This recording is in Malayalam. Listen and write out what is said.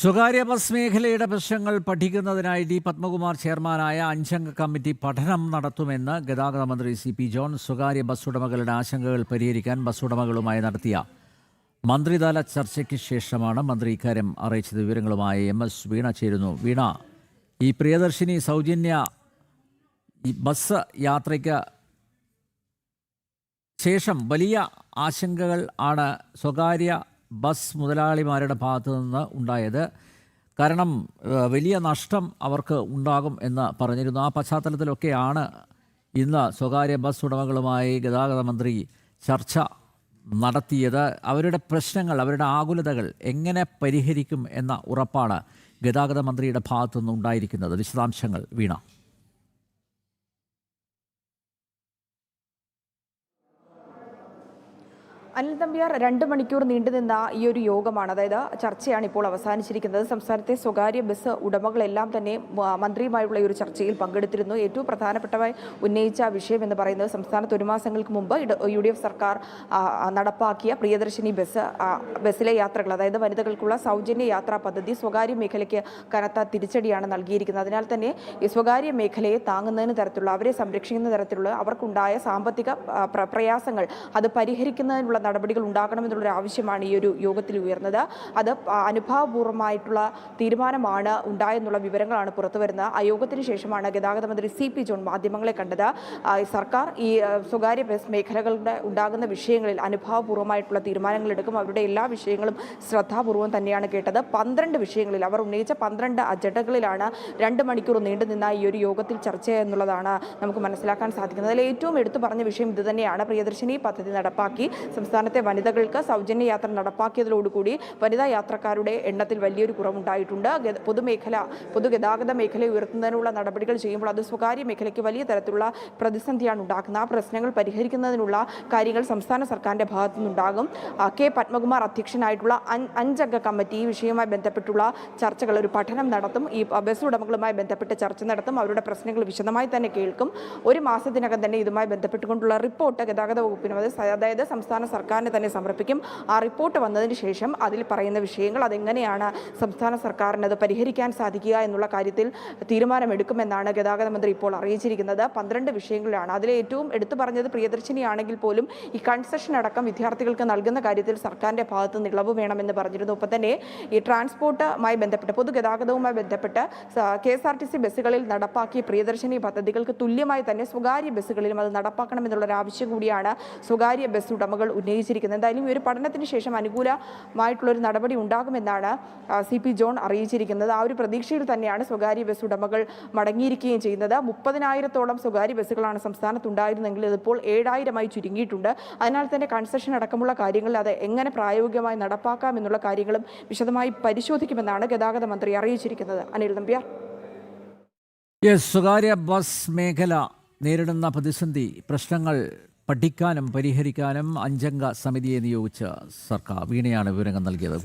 സ്വകാര്യ ബസ് മേഖലയുടെ പ്രശ്നങ്ങൾ പഠിക്കുന്നതിനായി ഡി പത്മകുമാർ ചെയർമാനായ അഞ്ചംഗ കമ്മിറ്റി പഠനം നടത്തുമെന്ന് ഗതാഗത മന്ത്രി CP ജോൺ. സ്വകാര്യ ബസ് ഉടമകളുടെ ആശങ്കകൾ പരിഹരിക്കാൻ ബസ് ഉടമകളുമായി നടത്തിയ മന്ത്രിതല ചർച്ചയ്ക്ക് ശേഷമാണ് മന്ത്രി ഇക്കാര്യം അറിയിച്ചത്. വിവരങ്ങളുമായി MS വീണ ചേരുന്നു. വീണ, ഈ പ്രിയദർശിനി സൗജന്യ ബസ് യാത്രയ്ക്ക് ശേഷം വലിയ ആശങ്കകൾ ആണ് സ്വകാര്യ ബസ് മുതലാളിമാരുടെ ഭാഗത്തു നിന്ന് ഉണ്ടായത്. കാരണം വലിയ നഷ്ടം അവർക്ക് ഉണ്ടാകും എന്ന് പറഞ്ഞിരുന്നു. ആ പശ്ചാത്തലത്തിലൊക്കെയാണ് ഇന്ന് സ്വകാര്യ ബസ് ഉടമകളുമായി ഗതാഗത മന്ത്രി ചർച്ച നടത്തിയത്. അവരുടെ പ്രശ്നങ്ങൾ, അവരുടെ ആകുലതകൾ എങ്ങനെ പരിഹരിക്കും എന്ന ഉറപ്പാണ് ഗതാഗത മന്ത്രിയുടെ ഭാഗത്തുനിന്ന് ഉണ്ടായിരിക്കുന്നത്. വിശദാംശങ്ങൾ വീണ. അനിൽ തമ്പിയാർ, 2 മണിക്കൂർ നീണ്ടുനിന്ന ഈ ഒരു യോഗമാണ്, അതായത് ചർച്ചയാണ് ഇപ്പോൾ അവസാനിച്ചിരിക്കുന്നത്. സംസ്ഥാനത്തെ സ്വകാര്യ ബസ് ഉടമകളെല്ലാം തന്നെ മന്ത്രിയുമായുള്ള ഈ ഒരു ചർച്ചയിൽ പങ്കെടുത്തിരുന്നു. ഏറ്റവും പ്രധാനപ്പെട്ടതായി ഉന്നയിച്ച വിഷയം എന്ന് പറയുന്നത് സംസ്ഥാനത്ത് 1 മാസങ്ങൾക്ക് മുമ്പ് UDF സർക്കാർ നടപ്പാക്കിയ പ്രിയദർശിനി ബസ്സിലെ യാത്രകൾ, അതായത് വനിതകൾക്കുള്ള സൗജന്യ യാത്രാ പദ്ധതി സ്വകാര്യ മേഖലയ്ക്ക് കനത്ത തിരിച്ചടിയാണ് നൽകിയിരിക്കുന്നത്. അതിനാൽ തന്നെ ഈ സ്വകാര്യ മേഖലയെ താങ്ങുന്നതിന് തരത്തിലുള്ള, അവരെ സംരക്ഷിക്കുന്ന തരത്തിലുള്ള അവർക്കുണ്ടായ സാമ്പത്തിക പ്രയാസങ്ങൾ അത് പരിഹരിക്കുന്നതിനുള്ള നടപടികൾ ഉണ്ടാകണമെന്നുള്ളൊരു ആവശ്യമാണ് ഈ ഒരു യോഗത്തിൽ ഉയർന്നത്. അത് അനുഭാവപൂർവ്വമായിട്ടുള്ള തീരുമാനമാണ് ഉണ്ടായെന്നുള്ള വിവരങ്ങളാണ് പുറത്തുവരുന്നത്. ആ യോഗത്തിന് ശേഷമാണ് ഗതാഗത മന്ത്രി CP ജോൺ മാധ്യമങ്ങളെ കണ്ടത്. സർക്കാർ ഈ സ്വകാര്യ ബസ് മേഖലകളുടെ ഉണ്ടാകുന്ന വിഷയങ്ങളിൽ അനുഭാവപൂർവ്വമായിട്ടുള്ള തീരുമാനങ്ങൾ എടുക്കും. അവരുടെ എല്ലാ വിഷയങ്ങളും ശ്രദ്ധാപൂർവ്വം തന്നെയാണ് കേട്ടത്. 12 വിഷയങ്ങളിൽ അവർ ഉന്നയിച്ച 12 അജണ്ടകളിലാണ് 2 മണിക്കൂർ നീണ്ടുനിന്ന ഈ ഒരു യോഗത്തിൽ ചർച്ച എന്നുള്ളതാണ് നമുക്ക് മനസ്സിലാക്കാൻ സാധിക്കുന്നത്. അതിൽ ഏറ്റവും എടുത്തു പറഞ്ഞ വിഷയം ഇത് തന്നെയാണ്. പ്രിയദർശിനി പദ്ധതി നടപ്പാക്കി സംസ്ഥാനത്തെ വനിതകൾക്ക് സൗജന്യ യാത്ര നടപ്പാക്കിയതോടുകൂടി വനിതാ യാത്രക്കാരുടെ എണ്ണത്തിൽ വലിയൊരു കുറവുണ്ടായിട്ടുണ്ട്. പൊതുഗതാഗത മേഖല ഉയർത്തുന്നതിനുള്ള നടപടികൾ ചെയ്യുമ്പോൾ അത് സ്വകാര്യ മേഖലയ്ക്ക് വലിയ തരത്തിലുള്ള പ്രതിസന്ധിയാണ് ഉണ്ടാക്കുന്നത്. ആ പ്രശ്നങ്ങൾ പരിഹരിക്കുന്നതിനുള്ള കാര്യങ്ങൾ സംസ്ഥാന സർക്കാരിൻ്റെ ഭാഗത്തു നിന്നുണ്ടാകും. K പത്മകുമാർ അധ്യക്ഷനായിട്ടുള്ള 5 അംഗ കമ്മിറ്റി ഈ വിഷയവുമായി ബന്ധപ്പെട്ടുള്ള ചർച്ചകൾ, ഒരു പഠനം നടത്തും. ഈ ബസ് ഉടമകളുമായി ബന്ധപ്പെട്ട് ചർച്ച നടത്തും. അവരുടെ പ്രശ്നങ്ങൾ വിശദമായി തന്നെ കേൾക്കും. 1 മാസത്തിനകം തന്നെ ഇതുമായി ബന്ധപ്പെട്ടുകൊണ്ടുള്ള റിപ്പോർട്ട് ഗതാഗത വകുപ്പിനും, അതായത് സംസ്ഥാന സർക്കാരിന് തന്നെ സമർപ്പിക്കും. ആ റിപ്പോർട്ട് വന്നതിന് ശേഷം അതിൽ പറയുന്ന വിഷയങ്ങൾ, അതെങ്ങനെയാണ് സംസ്ഥാന സർക്കാരിന് അത് പരിഹരിക്കാൻ സാധിക്കുക എന്നുള്ള കാര്യത്തിൽ തീരുമാനമെടുക്കുമെന്നാണ് ഗതാഗത മന്ത്രി ഇപ്പോൾ അറിയിച്ചിരിക്കുന്നത്. 12 വിഷയങ്ങളിലാണ്. അതിലെ ഏറ്റവും എടുത്തു പറഞ്ഞത് പ്രിയദർശിനി ആണെങ്കിൽ പോലും ഈ കൺസെഷൻ അടക്കം വിദ്യാർത്ഥികൾക്ക് നൽകുന്ന കാര്യത്തിൽ സർക്കാരിൻ്റെ ഭാഗത്ത് നിന്ന് ഇളവ് വേണമെന്ന് പറഞ്ഞിരുന്നു. ഒപ്പം തന്നെ ഈ ട്രാൻസ്പോർട്ടുമായി ബന്ധപ്പെട്ട്, പൊതുഗതാഗതവുമായി ബന്ധപ്പെട്ട് KSRTC ബസ്സുകളിൽ നടപ്പാക്കിയ പ്രിയദർശിനി പദ്ധതികൾക്ക് തുല്യമായി തന്നെ സ്വകാര്യ ബസ്സുകളിലും അത് നടപ്പാക്കണമെന്നുള്ളൊരു ആവശ്യം കൂടിയാണ് സ്വകാര്യ ബസ് ഉടമകൾ ഉന്നയിച്ചിരിക്കുന്നത്. എന്തായാലും ഈ ഒരു പഠനത്തിന് ശേഷം അനുകൂലമായിട്ടുള്ളൊരു നടപടി ഉണ്ടാകുമെന്നാണ് CP ജോൺ അറിയിച്ചിരിക്കുന്നത്. ആ ഒരു പ്രതീക്ഷയിൽ തന്നെയാണ് സ്വകാര്യ ബസ് ഉടമകൾ മടങ്ങിയിരിക്കുകയും ചെയ്യുന്നത്. 30,000-ഓളം സ്വകാര്യ ബസ്സുകളാണ് സംസ്ഥാനത്തുണ്ടായിരുന്നെങ്കിൽ ഇതിപ്പോൾ 7,000-ആയി ചുരുങ്ങിയിട്ടുണ്ട്. അതിനാൽ തന്നെ കൺസെഷൻ അടക്കമുള്ള കാര്യങ്ങളിൽ അത് എങ്ങനെ പ്രായോഗികമായി നടപ്പാക്കാം എന്നുള്ള കാര്യങ്ങളും വിശദമായി പരിശോധിക്കുമെന്നാണ് ഗതാഗത മന്ത്രി അറിയിച്ചിരിക്കുന്നത്. അനിൽ നമ്പ്യാർ. സ്വകാര്യ ബസ് മേഖല നേരിടുന്ന പ്രതിസന്ധി പ്രശ്നങ്ങൾ പഠിക്കാനും പരിഹരിക്കാനും 5 അംഗ സമിതിയെ നിയോഗിച്ച സർക്കാർ. വീണയാണ് വിവരങ്ങൾ നൽകിയത്.